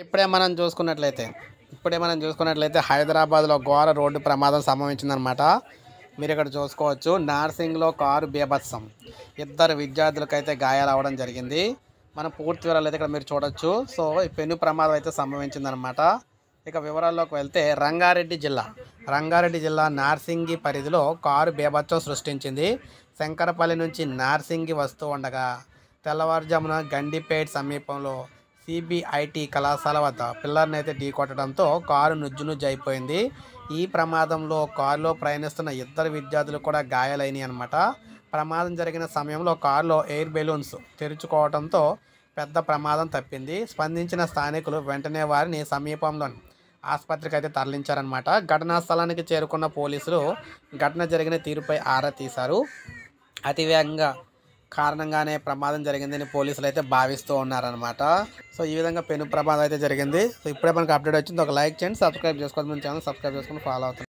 ఇప్పుడే మనం చూసుకున్నట్లయితే హైదరాబాద్లో ఘోర రోడ్డు ప్రమాదం సంభవించిందనమాట. మీరు ఇక్కడ చూసుకోవచ్చు. నార్సింగ్లో కారు బీభత్సం, ఇద్దరు విద్యార్థులకైతే గాయాలు అవ్వడం జరిగింది. మనం పూర్తి వివరాలు అయితే ఇక్కడ మీరు చూడొచ్చు. సో ఈ పెను ప్రమాదం అయితే సంభవించిందనమాట. ఇక వివరాల్లోకి వెళ్తే రంగారెడ్డి జిల్లా నార్సింగి పరిధిలో కారు బీభత్సం సృష్టించింది. శంకరపల్లి నుంచి నార్సింగి వస్తూ ఉండగా తెల్లవారుజామున గండిపేట్ సమీపంలో సిబిఐటి కళాశాల వద్ద పిల్లర్ని అయితే ఢీకొట్టడంతో కారు నుజ్జునుజ్జు అయిపోయింది. ఈ ప్రమాదంలో కారులో ప్రయాణిస్తున్న ఇద్దరు విద్యార్థులు కూడా గాయాలైనవి అనమాట. ప్రమాదం జరిగిన సమయంలో కారులో ఎయిర్ బెలూన్స్ తెరుచుకోవడంతో పెద్ద ప్రమాదం తప్పింది. స్పందించిన స్థానికులు వెంటనే వారిని సమీపంలోని ఆసుపత్రికి అయితే తరలించారనమాట. ఘటనా స్థలానికి చేరుకున్న పోలీసులు ఘటన జరిగిన తీరుపై ఆరా తీశారు. అతివేగంగా కారణంగానే ప్రమాదం జరిగిందని పోలీసులు అయితే భావిస్తూ ఉన్నారనమాట. సో ఈ విధంగా పెను ప్రమాదం అయితే జరిగింది. సో ఇప్పుడే మనకు అప్డేట్ వచ్చింది. ఒక లైక్ చేయండి, సబ్స్క్రైబ్ చేసుకోండి, మన ఛానల్ సబ్స్క్రైబ్ చేసుకొని ఫాలో అవుతుంది.